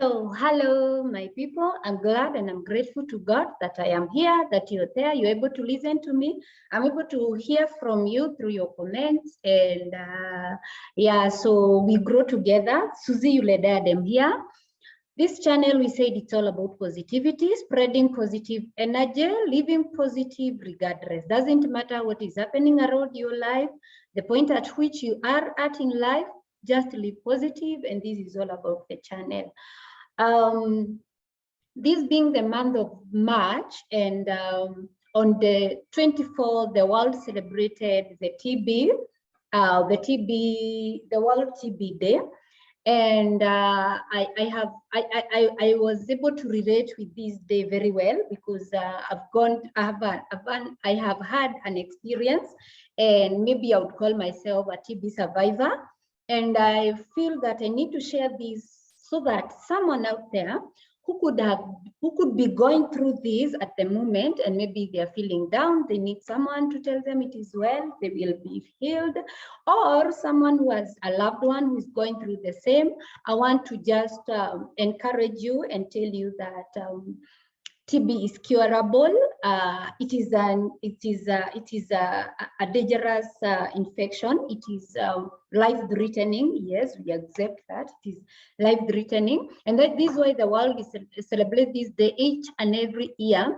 So, hello, my people. I'm glad and I'm grateful to God that I am here, that you're there, you're able to listen to me. I'm able to hear from you through your comments. And yeah, so we grow together. Suzie Yule Diadem here. This channel, we said it's all about positivity, spreading positive energy, living positive regardless. Doesn't matter what is happening around your life, the point at which you are at in life, just live positive, and this is all about the channel. This being the month of March, and on the 24th, the world celebrated the World TB Day. And I was able to relate with this day very well because I have had an experience, and maybe I would call myself a TB survivor. And I feel that I need to share this so that someone out there who could be going through this at the moment, and maybe they're feeling down, they need someone to tell them it is well, they will be healed, or someone who has a loved one who is going through the same. I want to just encourage you and tell you that TB is curable. It is a dangerous infection. It is life-threatening. Yes, we accept that it is life-threatening, and that this is why the world is celebrate this day each and every year,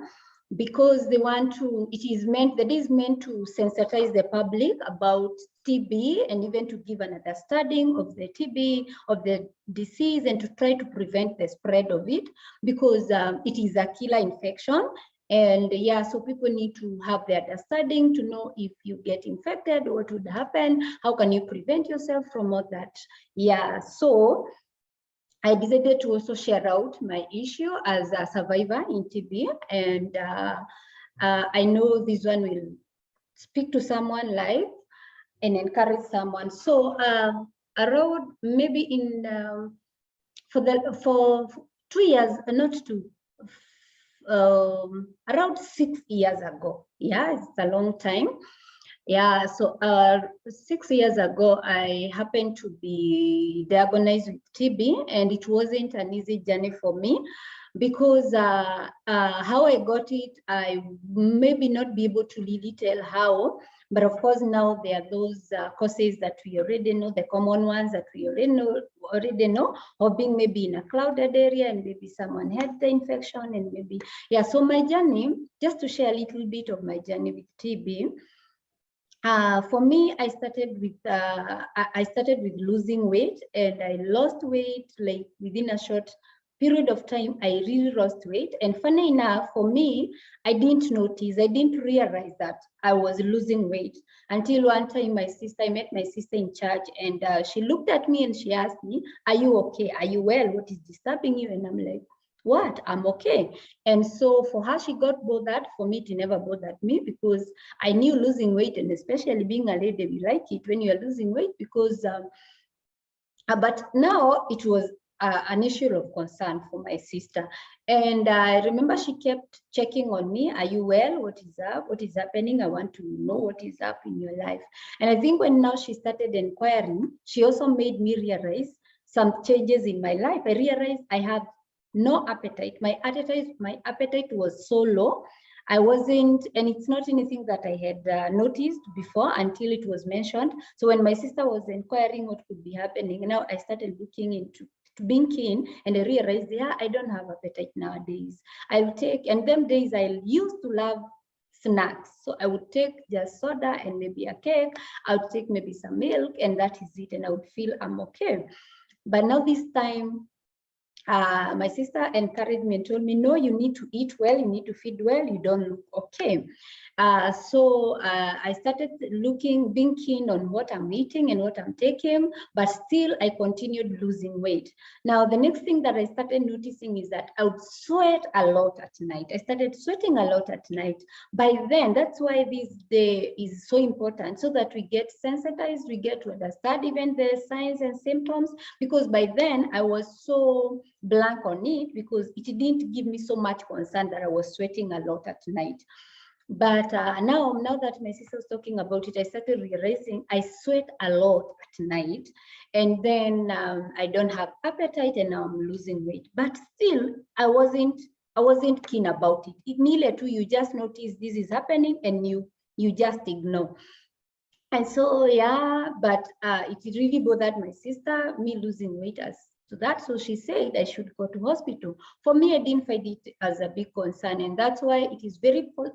because they want to. The day is meant to sensitize the public about TB, and even to give an understanding of the TB, of the disease, and to try to prevent the spread of it, because it is a killer infection. And yeah, so people need to have the understanding to know if you get infected, what would happen, how can you prevent yourself from all that. Yeah, so I decided to also share out my issue as a survivor in TB, and I know this one will speak to someone live and encourage someone. So around maybe in for 2 years, not two, around 6 years ago. Yeah, it's a long time. Yeah, so 6 years ago, I happened to be diagnosed with TB, and it wasn't an easy journey for me, because how I got it, I maybe not be able to really tell how, but of course now there are those causes that we already know, the common ones that we already know, or being maybe in a crowded area and maybe someone had the infection, and maybe, yeah. So my journey, just to share a little bit of my journey with TB. For me, I started with losing weight, and I lost weight like within a short period of time. I really lost weight, and funny enough, for me, I didn't realize that I was losing weight until one time I met my sister in church, and she looked at me and she asked me, "Are you okay? Are you well? What is disturbing you?" And I'm like, "What? I'm okay." And so for her, she got bothered. For me, it never bothered me, because I knew losing weight, and especially being a lady, we like it when you're losing weight, because but now it was an issue of concern for my sister. And I remember she kept checking on me. "Are you well? What is up? What is happening? I want to know what is up in your life." And I think when now she started inquiring, she also made me realize some changes in my life. I realized I have no appetite. My appetite was so low. I wasn't, and it's not anything that I had noticed before until it was mentioned. So when my sister was inquiring what could be happening, now I started looking into being keen, and I realized, yeah, I don't have appetite nowadays. I'll take, and them days I used to love snacks. So I would take just soda and maybe a cake. I would take maybe some milk, and that is it. And I would feel I'm okay. But now this time, my sister encouraged me and told me, "No, you need to eat well, you need to feed well, you don't look okay." So I started being keen on what I'm eating and what I'm taking, but still I continued losing weight. Now, the next thing that I started noticing is that I would sweat a lot at night. I started sweating a lot at night. By then, that's why this day is so important, so that we get sensitized, we get to understand even the signs and symptoms, because by then I was so blank on it, because it didn't give me so much concern that I was sweating a lot at night. But now that my sister was talking about it, I started realizing I sweat a lot at night, and then I don't have appetite, and now I'm losing weight. But still, I wasn't keen about it. It nearly too, you just notice this is happening, and you just ignore. And so, yeah, but it really bothered my sister, me losing weight as to that. So she said I should go to hospital. For me, I didn't find it as a big concern. And that's why it's very good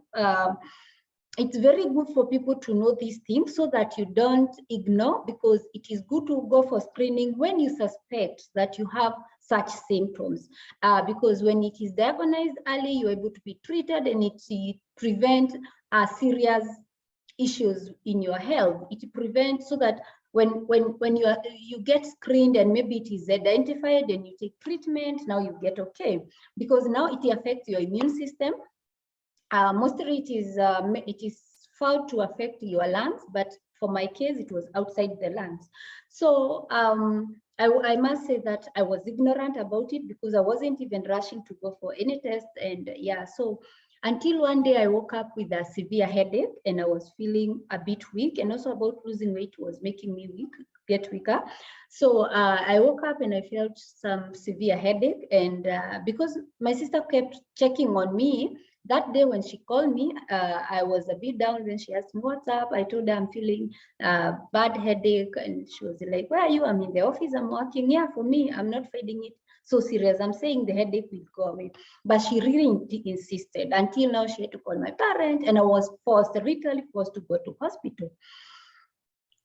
for people to know these things so that you don't ignore, because it is good to go for screening when you suspect that you have such symptoms. Because when it is diagnosed early, you're able to be treated, and it prevents serious issues in your health. It prevents, so that when you get screened and maybe it is identified and you take treatment, now you get okay, because now it affects your immune system. Mostly it is found to affect your lungs, but for my case it was outside the lungs. So I must say that I was ignorant about it, because I wasn't even rushing to go for any test. And yeah, so until one day I woke up with a severe headache, and I was feeling a bit weak, and also about losing weight was making me get weaker. So I woke up and I felt some severe headache, and because my sister kept checking on me, that day when she called me, I was a bit down. Then she asked me, what's up? I told her I'm feeling bad headache, and she was like, where are you? I'm in the office, I'm working. Yeah, for me, I'm not finding it so serious. I'm saying the headache will go away. But she really insisted. Until now, she had to call my parents, and I was literally forced to go to hospital.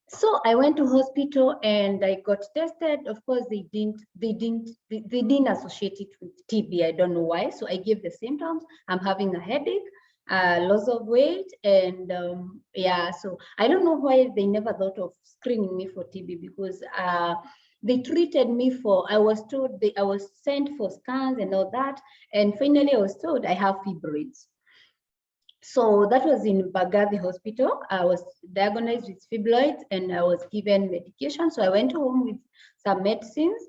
So I went to hospital and I got tested. Of course, they didn't associate it with TB. I don't know why. So I gave the symptoms. I'm having a headache, loss of weight, and yeah. So I don't know why they never thought of screening me for TB, because they treated me for, I was told, I was sent for scans and all that. And finally I was told I have fibroids. So that was in Bagathi Hospital. I was diagnosed with fibroids and I was given medication. So I went home with some medicines.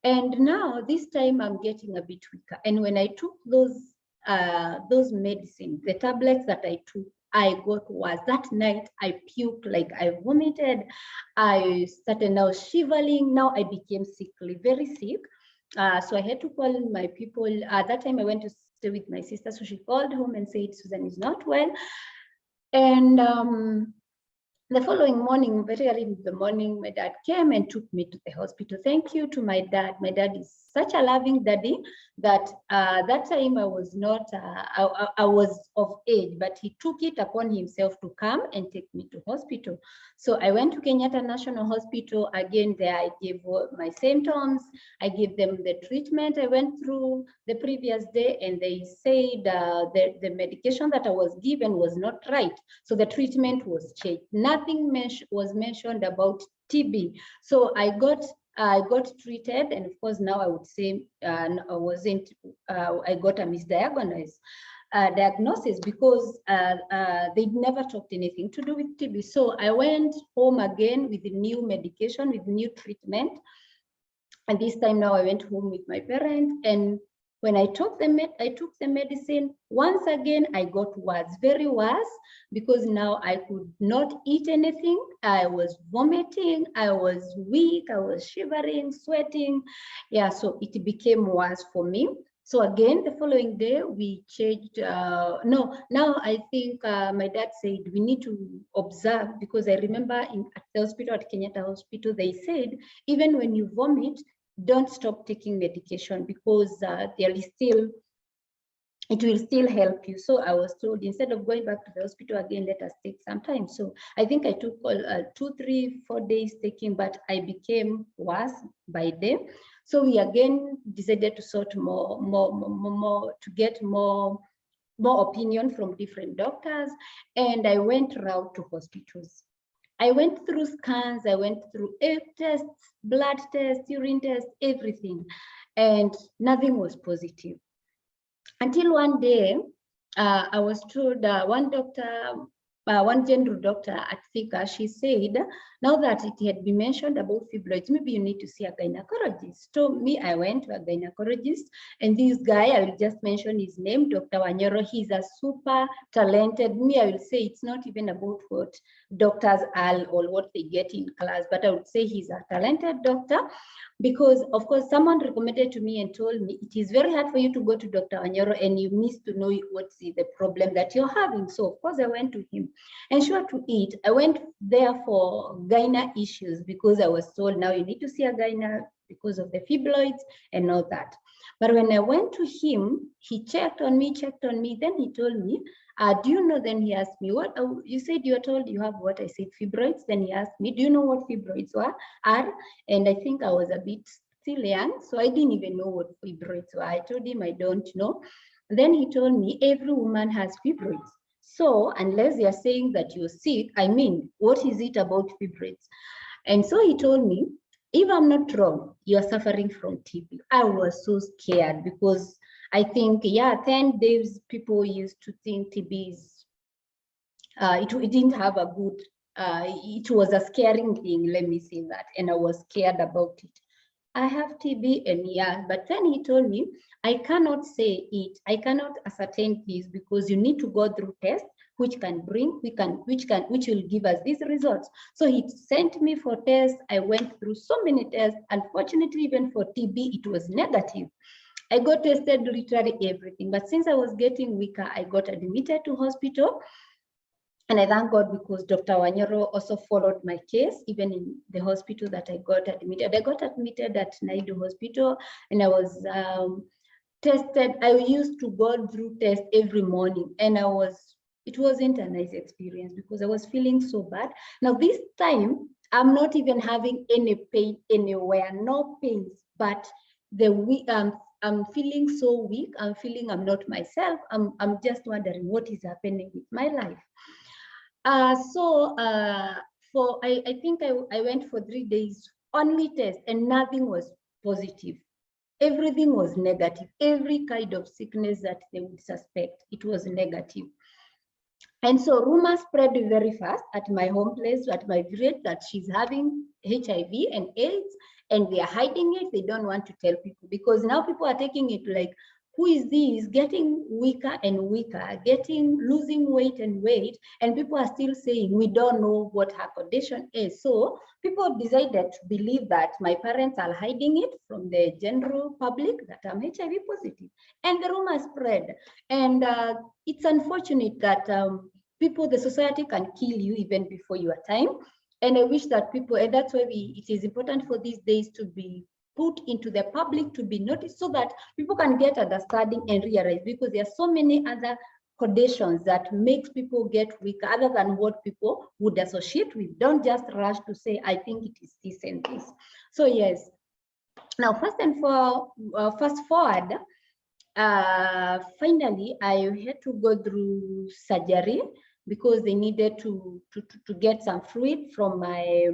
And now this time I'm getting a bit weaker. And when I took those medicines, the tablets that I took, I got worse. That night I puked, like I vomited. I started now shivering. Now I became sickly, very sick. So I had to call my people. At that time I went to stay with my sister. So she called home and said, Susan is not well. And the following morning, very early in the morning, my dad came and took me to the hospital. Thank you to my dad. My dad is such a loving daddy that that time I was not, I was of age, but he took it upon himself to come and take me to hospital. So I went to Kenyatta National Hospital. Again, there I gave my symptoms. I gave them the treatment I went through the previous day, and they said the medication that I was given was not right. So the treatment was changed. Nothing was mentioned about TB. So I got treated, and of course now I would say I got a misdiagnosis. Diagnosis, because they never talked anything to do with TB. So I went home again with new medication, with new treatment. And this time now I went home with my parents, and when I took the medicine, once again I got worse, very worse, because now I could not eat anything. I was vomiting, I was weak, I was shivering, sweating. Yeah, so it became worse for me. So again, the following day we changed. Now I think my dad said we need to observe, because I remember at the hospital, at Kenyatta Hospital, they said even when you vomit, don't stop taking medication, because it will still help you. So I was told, instead of going back to the hospital again, let us take some time. So I think I took 2, 3, 4 days taking, but I became worse by then. So we again decided to sort more to get more opinion from different doctors, and I went around to hospitals. I went through scans, I went through tests, blood tests, urine tests, everything, and nothing was positive. Until one day, I was told, one doctor one general doctor at Thika, she said, now that it had been mentioned about fibroids, maybe you need to see a gynecologist. So me, I went to a gynecologist, and this guy, I will just mention his name, Dr. Wanyoro. He's a super talented, me, I will say it's not even about what doctors are or what they get in class, but I would say he's a talented doctor. Because of course, someone recommended to me and told me it is very hard for you to go to Dr. Wanyoro and you miss to know what's the problem that you're having. So of course I went to him. And sure to it, I went there for gyna issues because I was told now you need to see a gyna because of the fibroids and all that. But when I went to him, he checked on me, then he told me, do you know, then he asked me, what, you said you are told you have what? I said fibroids. Then he asked me, do you know what fibroids are? And I think I was a bit still young, so I didn't even know what fibroids were. I told him I don't know. Then he told me every woman has fibroids. So unless you're saying that you're sick, I mean, what is it about fibroids? And so he told me, if I'm not wrong, you're suffering from TB. I was so scared because I think, yeah, 10 days people used to think TB is, it didn't have a good, it was a scaring thing, let me say that. And I was scared about it. I have TB and yeah, but then he told me, I cannot say it. I cannot ascertain this because you need to go through tests which will give us these results. So he sent me for tests. I went through so many tests. Unfortunately, even for TB, it was negative. I got tested literally everything, but since I was getting weaker, I got admitted to hospital. And I thank God because Dr. Wanyoro also followed my case, even in the hospital that I got admitted. I got admitted at Naidu Hospital, and I was tested. I used to go through tests every morning, and it wasn't a nice experience because I was feeling so bad. Now this time, I'm not even having any pain anywhere, no pains, but I'm feeling so weak. I'm feeling I'm not myself. I'm just wondering what is happening with my life. I think I went for 3 days, only test, and nothing was positive. Everything was negative. Every kind of sickness that they would suspect, it was negative. And so rumors spread very fast at my home place, at my village, that she's having HIV and AIDS, and they are hiding it. They don't want to tell people because now people are taking it like, who is this? Getting weaker and weaker, losing weight and weight, and people are still saying we don't know what her condition is. So people decided to believe that my parents are hiding it from the general public that I'm HIV positive, and the rumor spread. And it's unfortunate that the society can kill you even before your time. And I wish that people, and that's why it is important for these days to be put into the public, to be noticed, so that people can get understanding and realize, because there are so many other conditions that makes people get weaker other than what people would associate with. Don't just rush to say, I think it is this and this. So yes, now fast forward, finally I had to go through surgery because they needed to get some fluid from my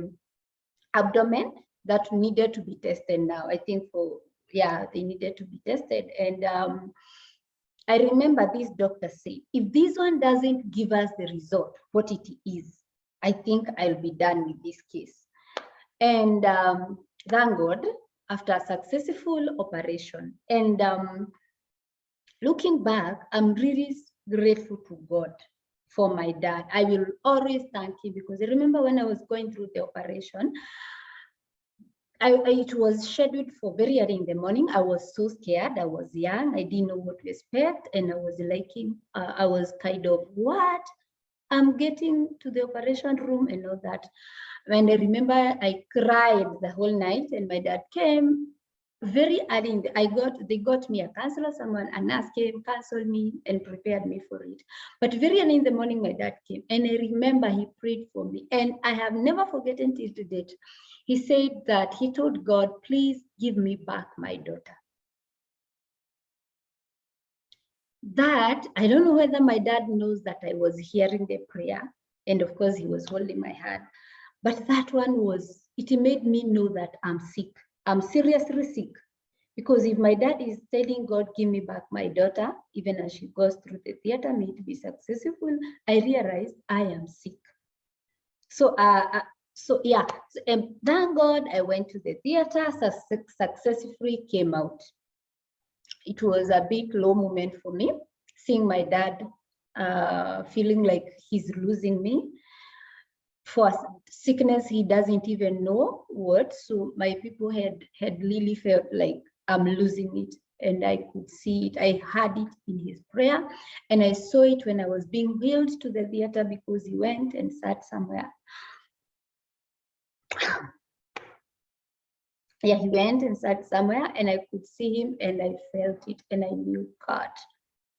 abdomen that needed to be tested now. I think they needed to be tested. And I remember this doctor said, if this one doesn't give us the result, what it is, I think I'll be done with this case. And thank God, after a successful operation, and looking back, I'm really grateful to God for my dad. I will always thank him, because I remember when I was going through the operation, it was scheduled for very early in the morning. I was so scared. I was young. I didn't know what to expect. And I was I was kind of, what? I'm getting to the operation room and all that. And I remember I cried the whole night, and my dad came very early. They got me a counselor, a nurse came, counseled me and prepared me for it. But very early in the morning, my dad came, and I remember he prayed for me, and I have never forgotten till to date. He said that he told God, please give me back my daughter. That, I don't know whether my dad knows that I was hearing the prayer, and of course he was holding my hand, but that one it made me know that I'm sick. I'm seriously sick, Because if my dad is telling God, give me back my daughter, even as she goes through the theater, may it be successful, I realize I am sick. So, yeah, and thank God I went to the theater, successfully came out. It was a bit low moment for me, seeing my dad feeling like he's losing me for sickness he doesn't even know what. So my people had really felt like I'm losing it, and I could see it. I heard it in his prayer, and I saw it when I was being wheeled to the theater because he went and sat somewhere. Yeah, he went and sat somewhere, and I could see him, and I felt it, and I knew, God,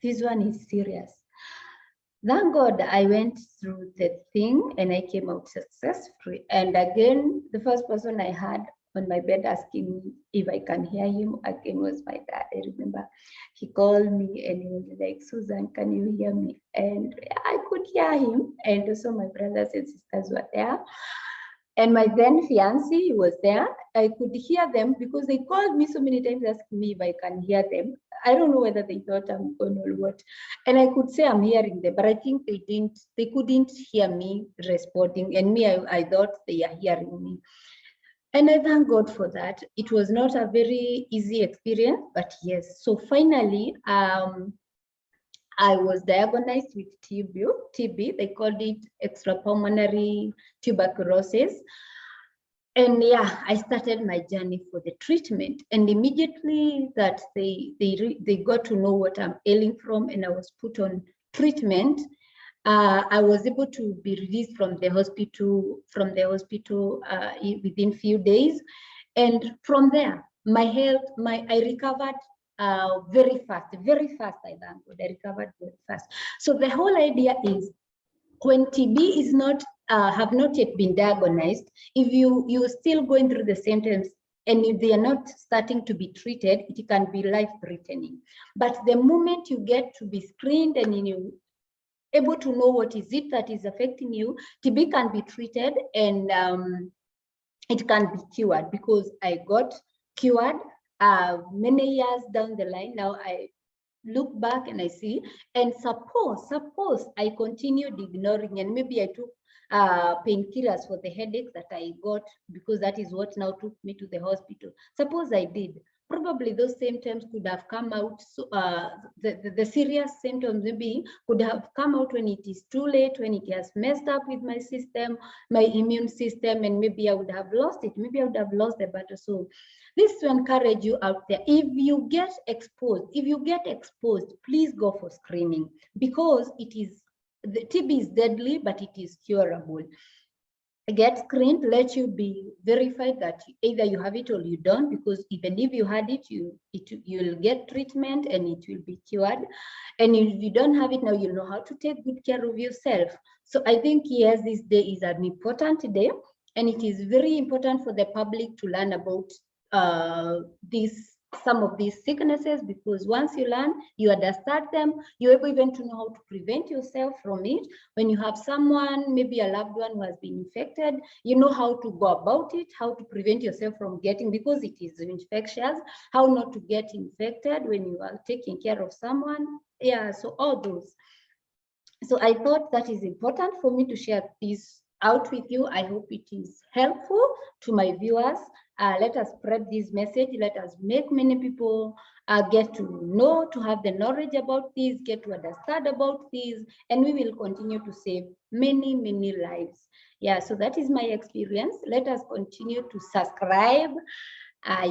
this one is serious. Thank God I went through the thing and I came out successfully. And again, the first person I had on my bed asking me if I can hear him again was my dad. I remember he called me and he was like, Susan, can you hear me? And I could hear him. And also my brothers and sisters were there. And my then fiancé was there. I could hear them because they called me so many times asking me if I can hear them. I don't know whether they thought I'm gone or what. And I could say I'm hearing them, but I think they couldn't hear me responding. And me, I thought they are hearing me. And I thank God for that. It was not a very easy experience, but yes. So finally, I was diagnosed with TB. They called it extrapulmonary tuberculosis. And yeah, I started my journey for the treatment. And immediately that they got to know what I'm ailing from, and I was put on treatment, I was able to be released from the hospital within few days. And from there, my health, I recovered very fast, I thank God, I recovered very fast. So the whole idea is, when TB is not, have not yet been diagnosed, if you're still going through the symptoms and if they are not starting to be treated, it can be life-threatening. But the moment you get to be screened and you able to know what is it that is affecting you, TB can be treated and it can be cured, because I got cured many years down the line. Now I look back and I see, and suppose I continued ignoring, and maybe I took painkillers for the headaches that I got, because that is what now took me to the hospital. Suppose I did, probably those symptoms could have come out. So, the serious symptoms maybe could have come out when it is too late, when it has messed up with my system, my immune system, and maybe I would have lost it. Maybe I would have lost the battle. So this to encourage you out there, if you get exposed, please go for screening, because the TB is deadly, but it is curable. Get screened, let you be verified that either you have it or you don't, because even if you had it, you'll get treatment and it will be cured. And if you don't have it now, you'll know how to take good care of yourself. So I think, yes, this day is an important day, and it is very important for the public to learn about some of these sicknesses, because once you learn, you understand them, you're able even to know how to prevent yourself from it. When you have someone, maybe a loved one who has been infected, you know how to go about it, how to prevent yourself from getting, because it is infectious, how not to get infected when you are taking care of someone. Yeah, so all those. So I thought that is important for me to share this out with you. I hope it is helpful to my viewers. Let us spread this message. Let us make many people get to know, to have the knowledge about this, get to understand about this, and we will continue to save many, many lives. Yeah, so that is my experience. Let us continue to subscribe.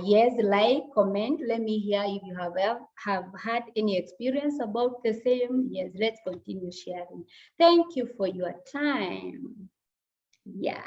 Yes, like, comment. Let me hear if you have had any experience about the same. Yes, let's continue sharing. Thank you for your time. Yeah.